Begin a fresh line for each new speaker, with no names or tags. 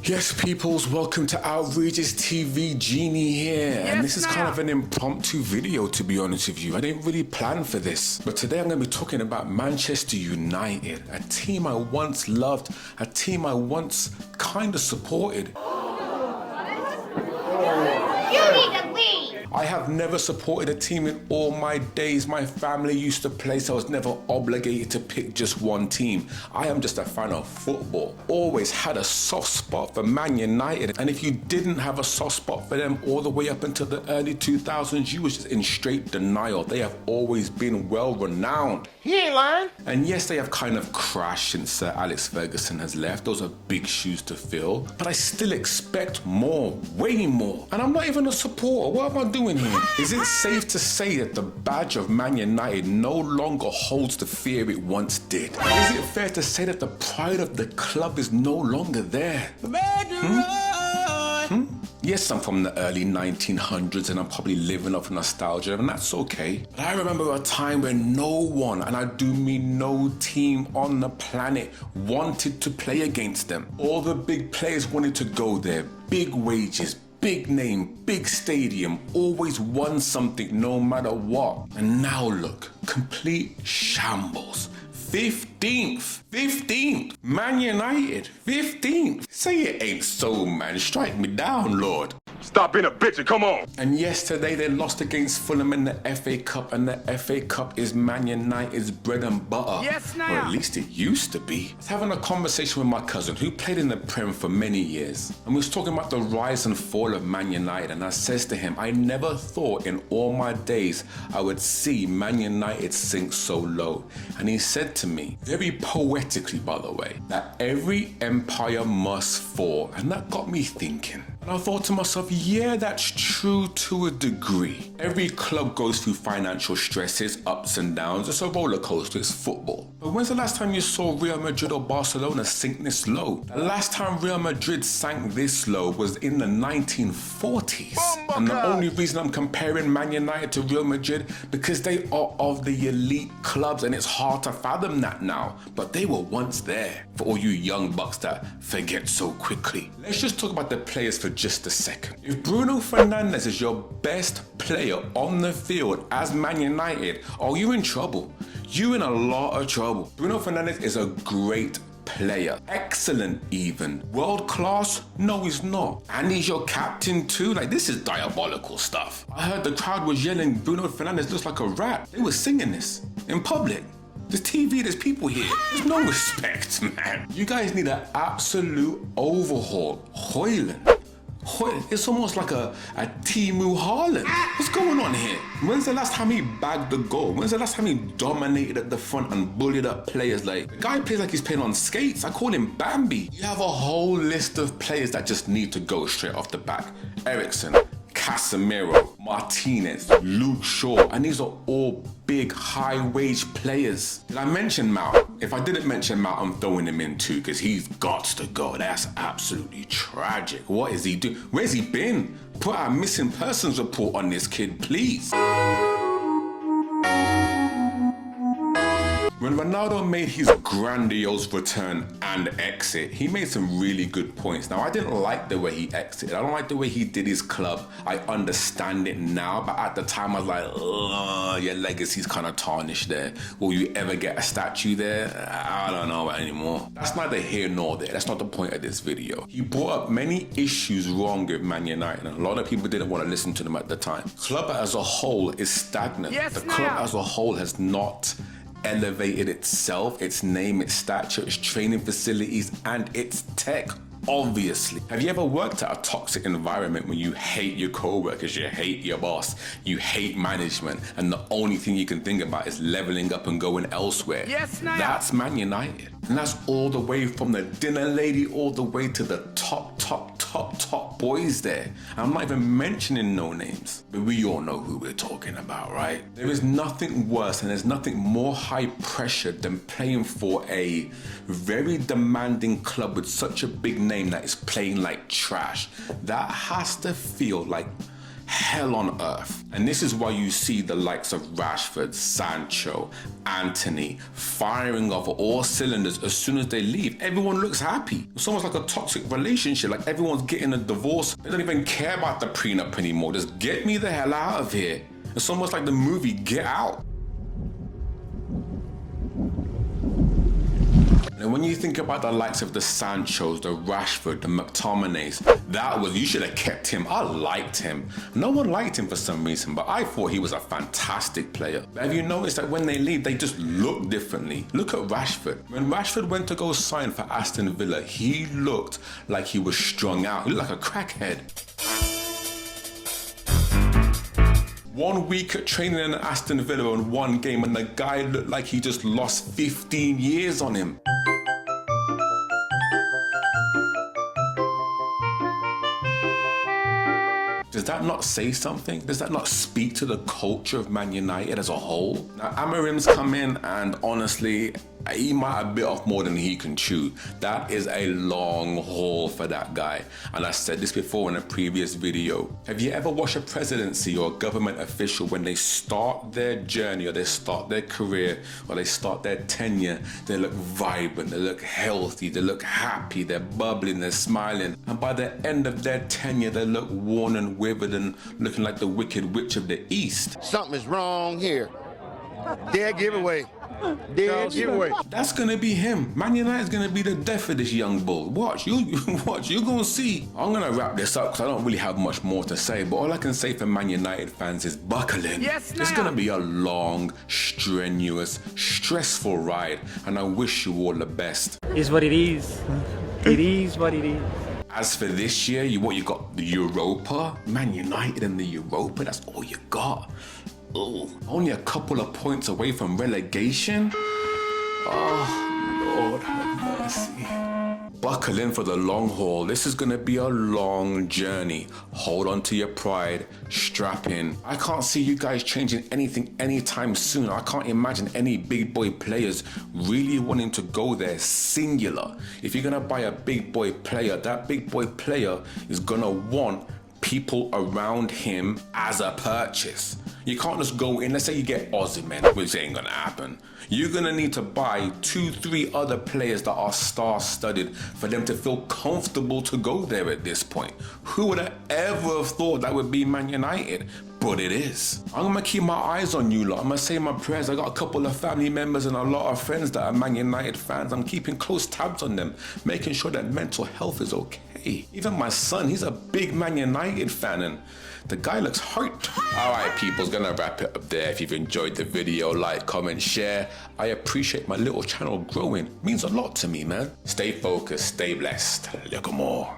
Yes, peoples, welcome to Outrageous TV. Genie here. And this is kind of an impromptu video, to be honest with you. I didn't really plan for this. But today I'm going to be talking about Manchester United, a team I once loved, a team I once kind of supported.
You need to leave!
I have never supported a team in all my days. My family used to play, so I was never obligated to pick just one team. I am just a fan of football. Always had a soft spot for Man United. And if you didn't have a soft spot for them all the way up until the early 2000s, you was just in straight denial. They have always been well renowned.
He ain't lying.
And yes, they have kind of crashed since Sir Alex Ferguson has left. Those are big shoes to fill. But I still expect more, way more. And I'm not even a supporter. What am I doing here? Is it safe to say that the badge of Man United no longer holds the fear it once did? Is it fair to say that the pride of the club is no longer there? Yes, I'm from the early 1900s and I'm probably living off nostalgia, and that's okay. But I remember a time when no one, and I do mean no team on the planet, wanted to play against them. All the big players wanted to go there, big wages, big name, big stadium, always won something no matter what. And now look, complete shambles. 15th, Man United, 15th. Say it ain't so, man. Strike me down, Lord.
Stop being a bitch and come on.
And yesterday they lost against Fulham in the FA Cup, and the FA Cup is Man United's bread and butter.
Yes, now.
Or at least it used to be. I was having a conversation with my cousin who played in the Prem for many years, and we was talking about the rise and fall of Man United, and I says to him, I never thought in all my days I would see Man United sink so low. And he said to me, very poetically by the way, that every empire must fall, and that got me thinking. And I thought to myself, yeah, that's true to a degree. Every club goes through financial stresses, ups and downs. It's a roller coaster, it's football. But when's the last time you saw Real Madrid or Barcelona sink this low? The last time Real Madrid sank this low was in the 1940s. And the only reason I'm comparing Man United to Real Madrid, because they are of the elite clubs, and it's hard to fathom that now. But they were once there. For all you young bucks that forget so quickly. Let's just talk about the players for just a second. If Bruno Fernandes is your best player on the field as Man United, oh, you're in trouble. You're in a lot of trouble. Bruno Fernandes is a great player. Excellent even. World class? No, he's not. And he's your captain too? Like, this is diabolical stuff. I heard the crowd was yelling, Bruno Fernandes looks like a rat. They were singing this in public. There's TV, there's people here. There's no respect, man. You guys need an absolute overhaul. Hoyland. It's almost like a Timu Haaland. What's going on here? When's the last time he bagged the goal? When's the last time he dominated at the front and bullied up players? Like, the guy plays like he's playing on skates. I call him Bambi. You have a whole list of players that just need to go straight off the back. Eriksen, Casemiro, Martinez, Luke Shaw, and these are all big, high-wage players. Did I mention Mount? If I didn't mention Mount, I'm throwing him in too, because he's got to go. That's absolutely tragic. What is he doing? Where's he been? Put out a missing persons report on this kid, please. When Ronaldo made his grandiose return and exit, he made some really good points. Now, I didn't like the way he exited. I don't like the way he did his club. I understand it now, but at the time I was like, ugh, your legacy's kind of tarnished there. Will you ever get a statue there? I don't know anymore. That's neither here nor there. That's not the point of this video. He brought up many issues wrong with Man United, and a lot of people didn't want to listen to them at the time. Club as a whole is stagnant.
Yes,
the club as a whole has not elevated itself, its name, its stature, its training facilities, and its tech, obviously. Have you ever worked at a toxic environment when you hate your co-workers, you hate your boss, you hate management, and the only thing you can think about is leveling up and going elsewhere?
Yes, now.
That's Man United. And that's all the way from the dinner lady all the way to the top boys there. I'm not even mentioning no names, but we all know who we're talking about, right? There is nothing worse and there's nothing more high pressure than playing for a very demanding club with such a big name that is playing like trash. That has to feel like hell on earth. And this is why you see the likes of Rashford, Sancho, Anthony firing off all cylinders as soon as they leave. Everyone looks happy. It's almost like a toxic relationship, like everyone's getting a divorce. They don't even care about the prenup anymore. Just get me the hell out of here. It's almost like the movie Get Out. And when you think about the likes of the Sanchos, the Rashford, the McTominays, you should have kept him. I liked him. No one liked him for some reason, but I thought he was a fantastic player. But have you noticed that when they leave, they just look differently? Look at Rashford. When Rashford went to go sign for Aston Villa, he looked like he was strung out. He looked like a crackhead. 1 week at training in Aston Villa in one game, and the guy looked like he just lost 15 years on him. Does that not say something? Does that not speak to the culture of Man United as a whole? Now, Amarim's come in, and honestly, he might have bit off more than he can chew. That is a long haul for that guy. And I said this before in a previous video. Have you ever watched a presidency or a government official when they start their journey or they start their career or they start their tenure, they look vibrant, they look healthy, they look happy, they're bubbling, they're smiling. And by the end of their tenure, they look worn and withered and looking like the Wicked Witch of the East.
Something is wrong here. Dead giveaway. Dead giveaway.
That's gonna be him. Man United's gonna be the death of this young bull. Watch, you're gonna see. I'm gonna wrap this up because I don't really have much more to say, but all I can say for Man United fans is buckle in.
Yes,
it's gonna be a long, strenuous, stressful ride, and I wish you all the best.
Is what it is. It is what it is.
As for this year, you got the Europa, Man United in the Europa, that's all you got. Ugh. Only a couple of points away from relegation? Oh, Lord have mercy. Buckle in for the long haul. This is gonna be a long journey. Hold on to your pride, strap in. I can't see you guys changing anything anytime soon. I can't imagine any big boy players really wanting to go there singular. If you're gonna buy a big boy player, that big boy player is gonna want people around him as a purchase. You can't just go in, let's say you get Osimhen, which ain't gonna happen. You're gonna need to buy 2-3 other players that are star-studded for them to feel comfortable to go there at this point. Who would have ever thought that would be Man United? But it is. I'm gonna keep my eyes on you lot. I'm gonna say my prayers. I got a couple of family members and a lot of friends that are Man United fans. I'm keeping close tabs on them, making sure that mental health is okay. Even my son, he's a big Man United fan, and the guy looks hurt. All right, people's gonna wrap it up there. If you've enjoyed the video, like, comment, share. I appreciate my little channel growing. It means a lot to me, man. Stay focused, stay blessed. Look more.